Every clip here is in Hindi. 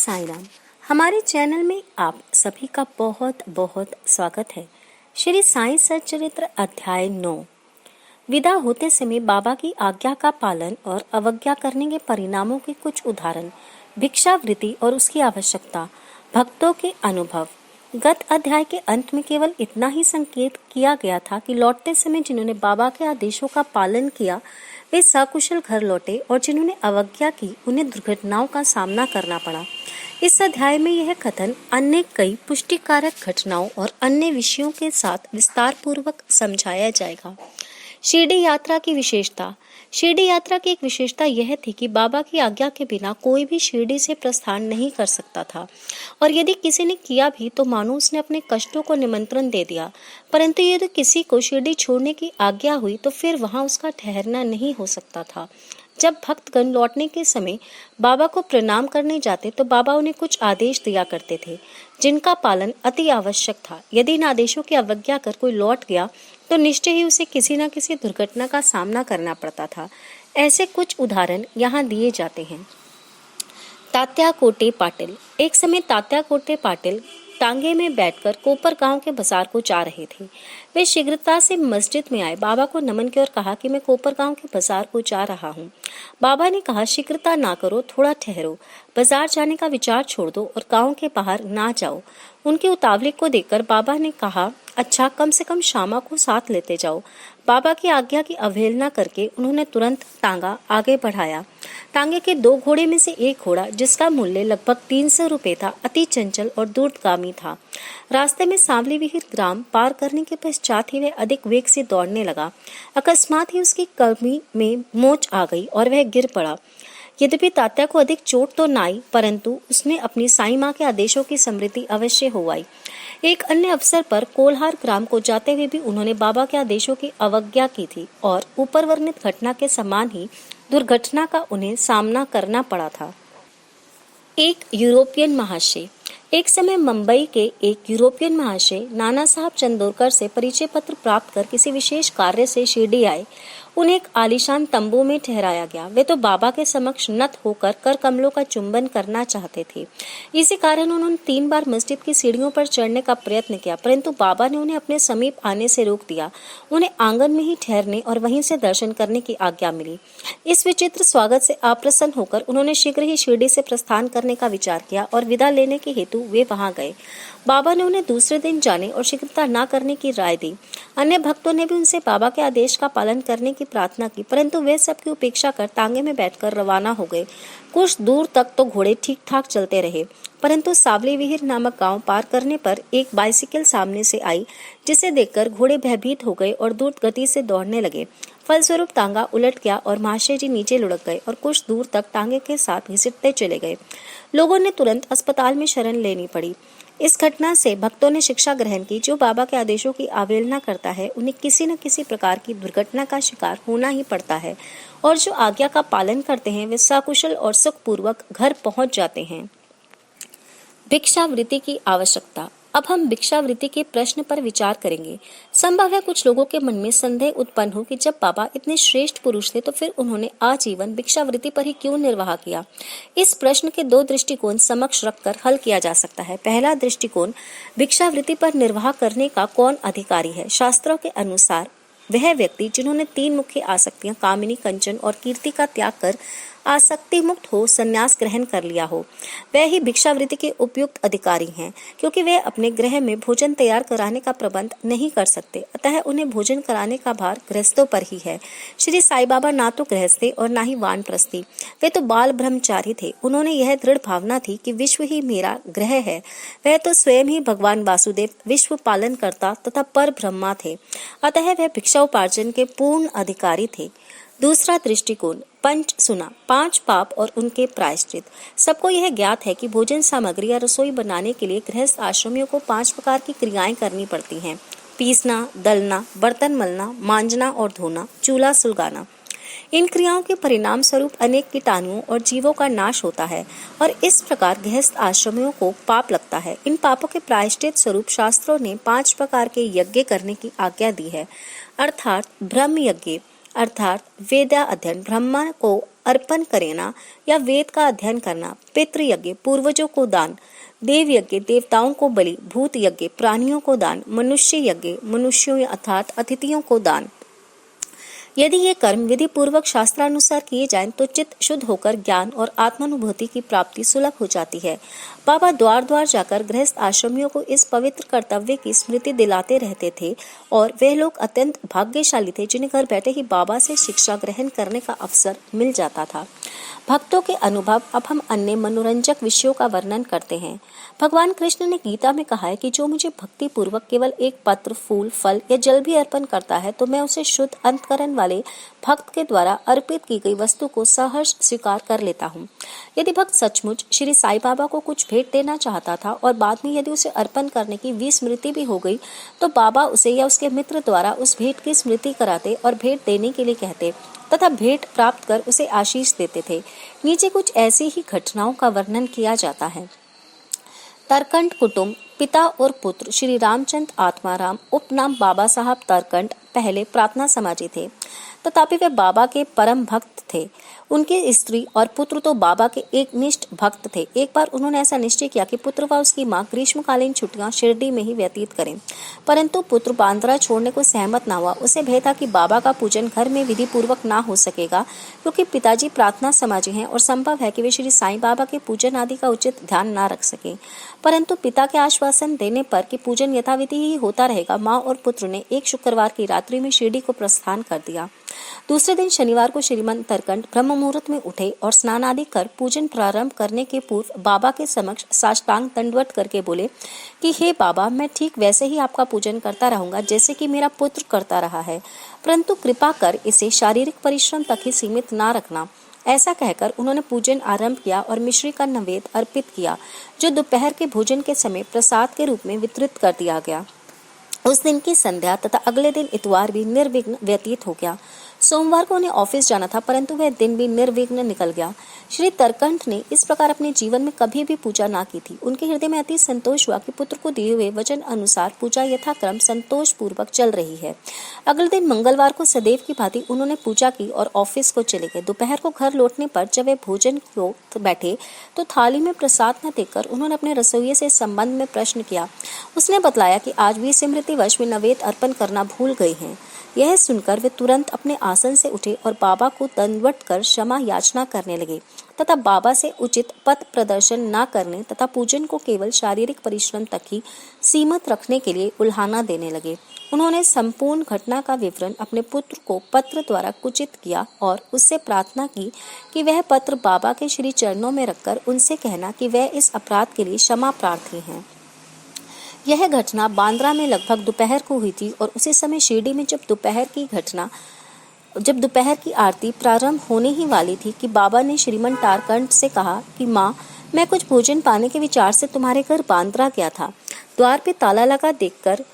साईं राम। हमारे चैनल में आप सभी का बहुत बहुत स्वागत है। श्री साईं सच्चरित्र अध्याय 9। विदा होते समय बाबा की आज्ञा का पालन और अवज्ञा करने के परिणामों के कुछ उदाहरण, भिक्षावृत्ति और उसकी आवश्यकता, भक्तों के अनुभव। गत अध्याय के अंत में केवल इतना ही संकेत किया गया था कि लौटते समय जिन्होंने बाबा के आदेशों का पालन किया वे सकुशल घर लौटे और जिन्होंने अवज्ञा की उन्हें दुर्घटनाओं का सामना करना पड़ा। इस अध्याय में यह कथन अन्य कई पुष्टिकारक घटनाओं और अन्य विषयों के साथ विस्तार पूर्वक समझाया जाएगा। शिरडी यात्रा की विशेषता। शिरडी यात्रा की एक विशेषता यह थी कि बाबा की आज्ञा के बिना कोई भी शिरडी से प्रस्थान नहीं कर सकता था, और यदि किसी ने किया भी तो मानो उसने अपने कष्टों को निमंत्रण दे दिया। परंतु यदि किसी को शिरडी छोड़ने की आज्ञा हुई तो फिर वहां उसका ठहरना नहीं हो सकता था। जब भक्तगण लौटने के समय बाबा को प्रणाम करने जाते तो बाबा उन्हें कुछ आदेश दिया करते थे, जिनका पालन अति आवश्यक था। यदि इन आदेशों की अवज्ञा कर कोई लौट गया तो निश्चय ही उसे किसी न किसी दुर्घटना का सामना करना पड़ता था। ऐसे कुछ उदाहरण यहाँ दिए जाते हैं। तात्या कोटे पाटिल। एक समय तात्या कोटे पाटिल टांगे में बैठकर कोपर गांव के बाजार को जा रहे थे। वे शीघ्रता से मस्जिद में आए, बाबा को नमन किया और कहा कि मैं कोपर गांव के बाजार को जा रहा हूँ। बाबा ने कहा, शीघ्रता ना करो, थोड़ा ठहरो, बाजार जाने का विचार छोड़ दो और गांव के बाहर ना जाओ। उनकी उतावली को देखकर बाबा ने कहा, अच्छा, कम से कम श्यामा को साथ लेते जाओ। बाबा की आज्ञा की अवहेलना करके उन्होंने तुरंत टांगा आगे बढ़ाया। टांगे के दो घोड़े में से एक घोड़ा, जिसका मूल्य लगभग 300 रुपये था, अति चंचल और दूरगामी था। रास्ते में सांवली विहिर ग्राम पार करने के पश्चात ही वह अधिक वेग से दौड़ने लगा। अकस्मात ही उसकी कमी में मोच आ गई और वह गिर पड़ा। यद्यपि तात्या को अधिक चोट तो न आई, परंतु उसने अपनी साईं माँ के आदेशों की स्मृति अवश्य हो आई। एक अन्य अवसर पर कोल्हार ग्राम को जाते हुए भी उन्होंने बाबा के आदेशों की अवज्ञा की थी और ऊपर वर्णित घटना के समान ही दुर्घटना का उन्हें सामना करना पड़ा था। एक यूरोपियन महाशय। एक समय मुंबई के एक यूरोपियन महाशय नाना साहब चंदोरकर से परिचय पत्र प्राप्त कर किसी विशेष कार्य से शिरडी आए। उन्हें एक आलीशान तंबू में ठहराया गया। वे तो बाबा के समक्ष नत होकर कर कमलों का चुंबन करना चाहते थे। इसी कारण उन्होंने 3 बार मस्जिद की सीढ़ियों पर चढ़ने का प्रयत्न किया, परंतु बाबा ने उन्हें अपने समीप आने से रोक दिया। उन्हें आंगन में ही ठहरने और वहीं से दर्शन करने की आज्ञा मिली। इस विचित्र स्वागत से अप्रसन्न होकर उन्होंने शीघ्र ही शिरडी से प्रस्थान करने का विचार किया और विदा लेने के हेतु वे वहां गए। बाबा ने उन्हें दूसरे दिन जाने और शीघ्रता न करने की राय दी। अन्य भक्तों ने भी उनसे बाबा के आदेश का पालन करने की प्रार्थना की, परंतु वे सबकी उपेक्षा कर तांगे में बैठकर रवाना हो गए। कुछ दूर तक तो घोड़े ठीक ठाक चलते रहे, परंतु सावली विहिर नामक गांव पार करने पर एक बाइसिकल सामने से आई, जिसे देखकर घोड़े भयभीत हो गए और द्रुत गति से दौड़ने लगे। फलस्वरूप तांगा उलट गया और महाशय जी नीचे लुढ़क गए और कुछ दूर तक टांगे के साथ घसीटते चले गए। लोगों ने तुरंत अस्पताल में शरण लेनी पड़ी। इस घटना से भक्तों ने शिक्षा ग्रहण की, जो बाबा के आदेशों की अवहेलना करता है उन्हें किसी न किसी प्रकार की दुर्घटना का शिकार होना ही पड़ता है, और जो आज्ञा का पालन करते हैं वे सकुशल और सुखपूर्वक घर पहुंच जाते हैं। भिक्षावृत्ति की आवश्यकता। अब हम भिक्षावृत्ति के प्रश्न पर विचार करेंगे। संभव है कुछ लोगों के मन में संदेह उत्पन्न हो कि जब बाबा इतने श्रेष्ठ पुरुष थे तो फिर उन्होंने आजीवन भिक्षावृत्ति पर ही क्यों निर्वाह किया। इस प्रश्न के 2 दृष्टिकोण समक्ष रखकर हल किया जा सकता है। पहला दृष्टिकोण, भिक्षावृत्ति पर निर्वाह करने का कौन अधिकारी है। शास्त्रों के अनुसार वह व्यक्ति जिन्होंने 3 मुख्य आसक्तियां कामिनी, कंचन और कीर्ति का त्याग कर आसक्ति मुक्त हो संन्यास ग्रहण कर लिया हो, वह ही भिक्षावृत्ति के उपयुक्त अधिकारी हैं, क्योंकि वे अपने गृह में भोजन तैयार कराने का प्रबंध नहीं कर सकते, अतः उन्हें भोजन कराने का भार गृहस्थों पर ही है। श्री साईं बाबा ना तो गृहस्थ थे और ना ही वानप्रस्थी, वे तो बाल ब्रह्मचारी थे। उन्होंने यह दृढ़ भावना थी कि विश्व ही मेरा गृह है। वह तो स्वयं ही भगवान वासुदेव विश्व पालन करता तथा पर ब्रह्मा थे, अतः वह भिक्षा उपार्जन के पूर्ण अधिकारी थे। दूसरा दृष्टिकोण, पंच सुना, 5 पाप और उनके प्रायश्चित। सबको यह ज्ञात है कि भोजन सामग्री या रसोई बनाने के लिए गृहस्थ आश्रमियों को 5 प्रकार की क्रियाएं करनी पड़ती हैं: पीसना, दलना, बर्तन मलना, मांजना और धोना, चूल्हा सुलगाना। इन क्रियाओं के परिणाम स्वरूप अनेक कीटाणुओं और जीवों का नाश होता है और इस प्रकार गृहस्थ आश्रमियों को पाप लगता है। इन पापों के प्रायश्चित स्वरूप शास्त्रों ने 5 प्रकार के यज्ञ करने की आज्ञा दी है, अर्थात ब्रह्म यज्ञ, अर्थात वेदा अध्ययन, ब्रह्मा को अर्पण करना या वेद का अध्ययन करना, पितृयज्ञ, पूर्वजों को दान, देव यज्ञ, देवताओं को बलि, भूत यज्ञ, प्राणियों को दान, मनुष्य यज्ञ, मनुष्यों अर्थात अतिथियों को दान। यदि ये कर्म विधि पूर्वक शास्त्रानुसार किए जाएं तो चित्त शुद्ध होकर ज्ञान और आत्मानुभूति की प्राप्ति सुलभ हो जाती है। बाबा द्वार द्वार जाकर गृहस्थ आश्रमियों को इस पवित्र कर्तव्य की स्मृति दिलाते रहते थे और वे लोग अत्यंत भाग्यशाली थे जिन्हें घर बैठे ही बाबा से शिक्षा ग्रहण करने का अवसर मिल जाता था। भक्तों के अनुभव। अब हम अन्य मनोरंजक विषयों का वर्णन करते हैं। भगवान कृष्ण ने गीता में कहा है कि जो मुझे भक्ति पूर्वक केवल एक पत्र, फूल, फल या जल भी अर्पण करता है तो मैं उसे शुद्ध अंतकरण वाले भक्त के द्वारा अर्पित की गई वस्तु को सहर्ष स्वीकार कर लेता हूँ। यदि भक्त सचमुच श्री साईं बाबा को कुछ भेंट देना चाहता था और बाद में यदि उसे अर्पण करने की विस्मृति भी हो गई तो बाबा उसे या उसके मित्र द्वारा उस भेंट की स्मृति कराते और भेंट देने के लिए कहते तथा भेंट प्राप्त कर उसे आशीष देते थे। नीचे कुछ ऐसी ही घटनाओं का वर्णन किया जाता है। तरकंठ कुटुंब। पिता और पुत्र श्री रामचंद्र आत्माराम उपनाम बाबा साहब तरकंठ पहले प्रार्थना समाजी थे, तथापि वे बाबा के परम भक्त थे। उनकी स्त्री और पुत्र तो बाबा के एक निष्ठ भक्त थे। एक बार उन्होंने ऐसा निश्चय किया कि पुत्र व उसकी मां ग्रीष्मकालीन छुट्टियां शिरडी में ही व्यतीत करें, परंतु पुत्र बांद्रा छोड़ने को सहमत न हुआ। उसे भय था कि बाबा का पूजन घर में विधि पूर्वक ना हो सकेगा, क्योंकि पिताजी प्रार्थना समाजी हैं और संभव है कि वे श्री साईं बाबा के पूजन आदि का उचित ध्यान न रख सके। परंतु पिता के आश्वासन देने पर कि पूजन यथाविधि ही होता रहेगा, माँ और पुत्र ने एक शुक्रवार की रात्रि में शिरडी को प्रस्थान कर दिया। दूसरे दिन शनिवार को श्रीमंत तरकंठ ब्रह्म मुहूर्त में उठे और स्नान आदि कर पूजन प्रारंभ करने के पूर्व बाबा के समक्ष साष्टांग दंडवत करके बोले कि हे बाबा, मैं ठीक वैसे ही आपका पूजन करता रहूंगा जैसे कि मेरा पुत्र करता रहा है, परंतु कृपा कर इसे शारीरिक परिश्रम तक ही सीमित ना रखना। ऐसा कहकर उन्होंने पूजन आरंभ किया और मिश्री का नैवेद्य अर्पित किया, जो दोपहर के भोजन के समय प्रसाद के रूप में वितरित कर दिया गया। उस दिन की संध्या तथा अगले दिन इतवार भी निर्विघ्न व्यतीत हो गया। सोमवार को उन्हें ऑफिस जाना था, परंतु वह दिन भी निर्विघ्न निकल गया। श्री तरकंठ ने इस प्रकार अपने जीवन में कभी भी पूजा ना की थी। उनके हृदय में अति संतोष हुआ कि पुत्र को दिए हुए वचन अनुसार पूजा यथाक्रम संतोष पूर्वक चल रही है। अगले दिन मंगलवार को सदैव की भांति उन्होंने पूजा की और ऑफिस को चले गए। दोपहर को घर लौटने पर जब वे भोजन को बैठे तो थाली में प्रसाद न देखकर उन्होंने अपने रसोइये से संबंध में प्रश्न किया। उसने बतलाया कि आज भी स्मृतिवश में नैवेद्य अर्पण करना भूल गए हैं। यह सुनकर वे तुरंत अपने आसन से उठे और बाबा को दंडवत कर क्षमा याचना करने लगे तथा बाबा से उचित पथ प्रदर्शन न करने तथा पूजन को केवल शारीरिक परिश्रम तक ही सीमित रखने के लिए उल्हाना देने लगे। उन्होंने संपूर्ण घटना का विवरण अपने पुत्र को पत्र द्वारा कुचित किया और उससे प्रार्थना की कि वह पत्र बाबा के श्री चरणों में रखकर उनसे कहना कि वह इस अपराध के लिए क्षमा प्रार्थी हैं। यह घटना बांद्रा में लगभग दोपहर को हुई थी और उसी समय शिरडी में जब दोपहर की आरती प्रारंभ होने ही वाली थी कि बाबा ने श्रीमन तारकंठ से कहा कि माँ, मैं कुछ भोजन पाने के विचार से तुम्हारे घर बांद्रा गया था। द्वार पे ताला लगा देखकर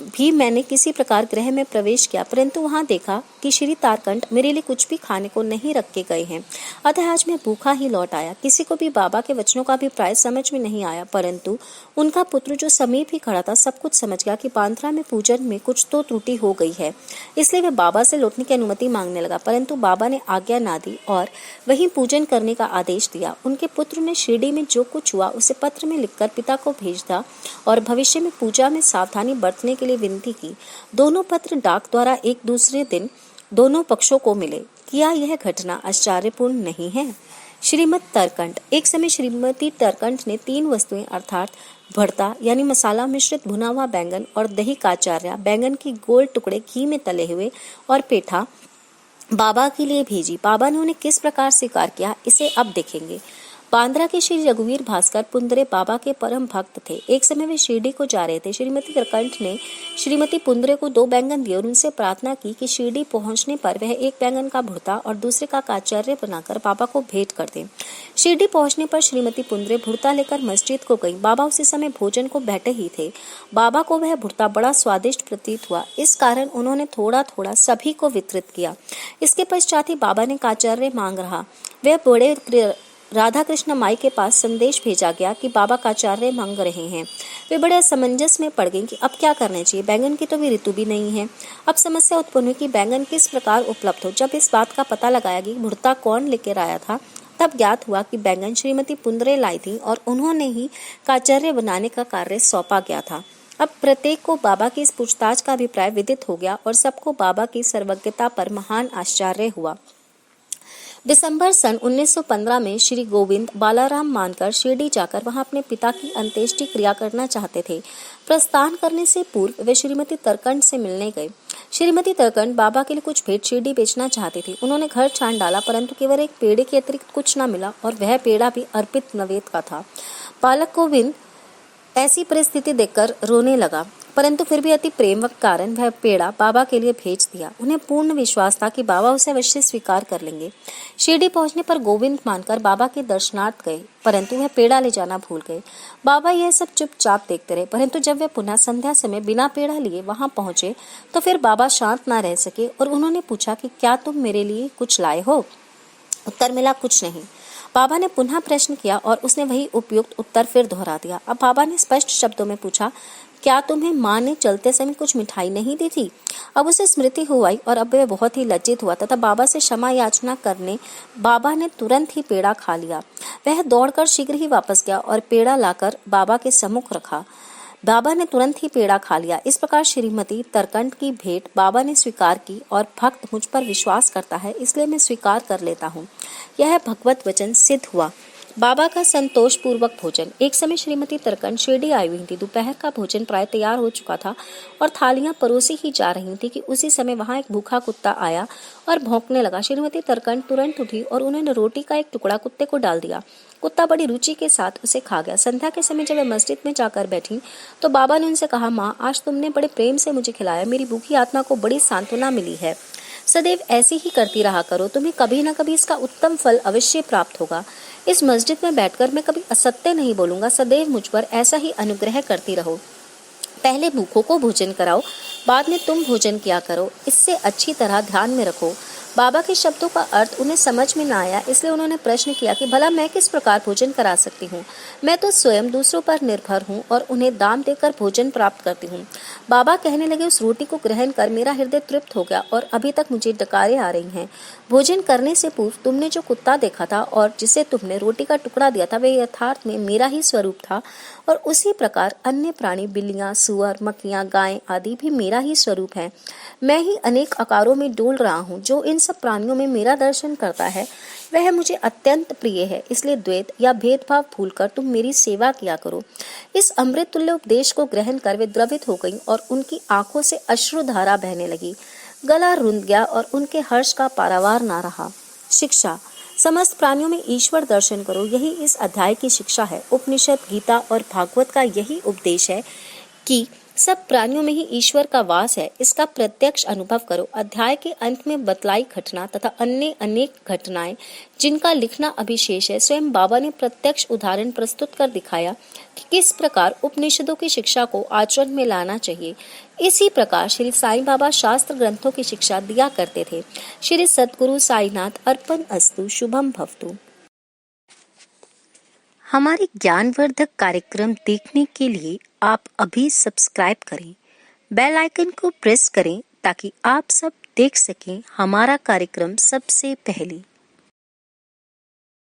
भी मैंने किसी प्रकार गृह में प्रवेश किया, परंतु वहां देखा कि श्री तारकंठ मेरे लिए कुछ भी खाने को नहीं रख के गए हैं। अतः आज मैं भूखा ही लौट आया। किसी को भी बाबा के वचनों का भी प्राय समझ में नहीं आया, परंतु उनका पुत्र जो समीप ही खड़ा था सब कुछ समझ गया कि बांद्रा में पूजन में कुछ तो त्रुटि हो गई है। इसलिए वह बाबा से लौटने की अनुमति मांगने लगा, परंतु बाबा ने आज्ञा ना दी और वहीं पूजन करने का आदेश दिया। उनके पुत्र ने शिरडी में जो कुछ हुआ उसे पत्र में लिखकर पिता को भेज दिया और भविष्य में पूजा में सावधानी बरतने के लिए विनती की। दोनों पत्र डाक द्वारा एक दूसरे दिन दोनों पक्षों को मिले। क्या यह घटना आश्चर्यपूर्ण नहीं है? श्रीमत तरकंठ। एक समय श्रीमती तरकंठ ने 3 वस्तुएं अर्थात भरता यानी मसाला मिश्रित भुना हुआ बैंगन और दही काचार्या, बैंगन की गोल टुकड़े घी में तले हुए और पेठा बाबा के लिए भेजी। बाबा ने उन्हें किस प्रकार स्वीकार किया इसे अब देखेंगे। बांद्रा के श्री रघुवीर भास्कर पुंदरे बाबा के परम भक्त थे। एक समय वे शिरडी को जा रहे थे। श्रीमती तरकंठ ने श्रीमती पुंदरे को 2 बैंगन दिए और उनसे प्रार्थना की कि शिरडी पहुंचने पर वह एक बैंगन का भुर्ता और दूसरे का काचार्य बनाकर बाबा को भेंट कर दें। शिरडी पहुंचने पर श्रीमती पुंदरे भुर्ता लेकर मस्जिद को गई। बाबा उसी समय भोजन को बैठे ही थे। बाबा को वह भुर्ता बड़ा स्वादिष्ट प्रतीत हुआ, इस कारण उन्होंने थोड़ा थोड़ा सभी को वितरित किया। इसके पश्चात ही बाबा ने काचार्य मांग रहा। वह बड़े राधा कृष्ण माई के पास संदेश भेजा गया कि बाबा काचार्य मांग रहे हैं। वे बड़े असमंजस में पड़ गई कि अब क्या करना चाहिए। बैंगन की तो भी ऋतु भी नहीं है। अब समस्या उत्पन्न हुई कि बैंगन किस प्रकार उपलब्ध हो। जब इस बात का पता लगाया कि भुर्ता कौन लेकर आया था, तब ज्ञात हुआ कि बैंगन श्रीमती पुंदरे लाई थी और उन्होंने ही काचार्य बनाने का कार्य सौंपा गया था। अब प्रत्येक को बाबा की इस पूछताछ का अभिप्राय विदित हो गया और सबको बाबा की सर्वज्ञता पर महान आश्चर्य हुआ। दिसंबर सन 1915 में श्री गोविंद बालाराम मानकर शिरडी जाकर वहां अपने पिता की अंत्येष्टि क्रिया करना चाहते थे। प्रस्थान करने से पूर्व वे श्रीमती तरकंड से मिलने गए। श्रीमती तरकंड बाबा के लिए कुछ भेंट शिरडी बेचना चाहती थी। उन्होंने घर छान डाला, परंतु केवल एक पेड़े के अतिरिक्त कुछ न मिला और वह पेड़ा भी अर्पित नवेद का था। बालक गोविंद ऐसी परिस्थिति देखकर रोने लगा, परंतु फिर भी अति प्रेम के कारण वह पेड़ा बाबा के लिए भेज दिया। उन्हें पूर्ण विश्वास था कि बाबा उसे अवश्य स्वीकार कर लेंगे। शिरडी पहुंचने पर गोविंद मानकर बाबा के दर्शनार्थ गए, परंतु वह पेड़ा ले जाना भूल गए। बाबा यह सब चुपचाप देखते रहे, परंतु जब वे पुनः संध्या समय बिना पेड़ा लिए वहां पहुंचे तो फिर बाबा शांत न रह सके और उन्होंने पूछा कि क्या तुम मेरे लिए कुछ लाए हो? उत्तर मिला, कुछ नहीं। बाबा ने पुनः प्रश्न किया और उसने वही उपयुक्त उत्तर फिर दोहरा दिया। अब बाबा ने स्पष्ट शब्दों में पूछा, क्या तुम्हें माँ ने चलते समय कुछ मिठाई नहीं दी थी? अब उसे स्मृति हो आई और अब वह बहुत ही लज्जित हुआ तथा बाबा से क्षमा याचना करने बाबा ने तुरंत ही पेड़ा खा लिया। वह दौड़कर शीघ्र ही वापस गया और पेड़ा लाकर बाबा के सम्मुख रखा। बाबा ने तुरंत ही पेड़ा खा लिया। इस प्रकार श्रीमती तरकंड की भेंट बाबा ने स्वीकार की और भक्त मुझ पर विश्वास करता है, इसलिए मैं स्वीकार कर लेता हूँ। यह भगवत वचन सिद्ध हुआ। बाबा का संतोष पूर्वक भोजन। एक समय श्रीमती तरकंड शिरडी आई हुई थी। दोपहर का भोजन प्राय तैयार हो चुका था और थालियां परोसी ही जा रही थी कि उसी समय वहां एक भूखा कुत्ता आया और भौंकने लगा। श्रीमती तरकंड तुरंत उठी और उन्होंने रोटी का एक टुकड़ा कुत्ते को डाल दिया। कुत्ता बड़ी रुचि के साथ उसे खा गया। संध्या के समय जब वे मस्जिद में जाकर बैठी तो बाबा ने उनसे कहा, माँ, आज तुमने बड़े प्रेम से मुझे खिलाया। मेरी भूखी आत्मा को बड़ी सांत्वना मिली है। सदैव ऐसी ही करती रहा करो, तुम्हें कभी न कभी इसका उत्तम फल अवश्य प्राप्त होगा। इस मस्जिद में बैठकर मैं कभी असत्य नहीं बोलूंगा। सदैव मुझ पर ऐसा ही अनुग्रह करती रहो। पहले भूखों को भोजन कराओ, बाद में तुम भोजन किया करो। इससे अच्छी तरह ध्यान में रखो। बाबा के शब्दों का अर्थ उन्हें समझ में न आया, इसलिए उन्होंने प्रश्न किया कि भला मैं किस प्रकार भोजन करा सकती हूँ? मैं तो स्वयं दूसरों पर निर्भर हूँ और उन्हें दान देकर भोजन प्राप्त करती हूँ। बाबा कहने लगे, उस रोटी को ग्रहण कर मेरा हृदय तृप्त हो गया और अभी तक मुझे डकारें आ रही हैं। भोजन करने से पूर्व तुमने जो कुत्ता देखा था और जिसे तुमने रोटी का टुकड़ा दिया था, वे यथार्थ में मेरा ही स्वरूप था और उसी प्रकार अन्य प्राणी, बिल्लियां, सुअर, मक्खियां, गायें आदि भी मेरा ही स्वरूप है। मैं ही अनेक आकारों में डोल रहा हूँ। जो इन सब प्राणियों में मेरा दर्शन करता है वह मुझे अत्यंत प्रिय है। इसलिए द्वैत या भेदभाव भूलकर तुम मेरी सेवा किया करो। इस अमृत तुल्य उपदेश को ग्रहण कर वे द्रवित हो गईं और उनकी आंखों से अश्रुधारा बहने लगी। गला रुंध गया और उनके हर्ष का पारावार ना रहा। शिक्षा। समस्त प्राणियों में ईश्वर दर्शन करो, यही इस अध्याय की शिक्षा है। उपनिषद, गीता और भागवत का यही उपदेश है कि सब प्राणियों में ही ईश्वर का वास है। इसका प्रत्यक्ष अनुभव करो। अध्याय के अंत में बतलाई घटना तथा अन्य अनेक घटनाएं जिनका लिखना अभिशेष है, स्वयं बाबा ने प्रत्यक्ष उदाहरण प्रस्तुत कर दिखाया कि किस प्रकार उपनिषदों की शिक्षा को आचरण में लाना चाहिए। इसी प्रकार श्री साईं बाबा शास्त्र ग्रंथों की शिक्षा दिया करते थे। श्री सद्गुरु साईनाथ अर्पण अस्तु। शुभम भवतु। हमारे ज्ञानवर्धक कार्यक्रम देखने के लिए आप अभी सब्सक्राइब करें, बेल आइकन को प्रेस करें ताकि आप सब देख सकें हमारा कार्यक्रम सबसे पहले।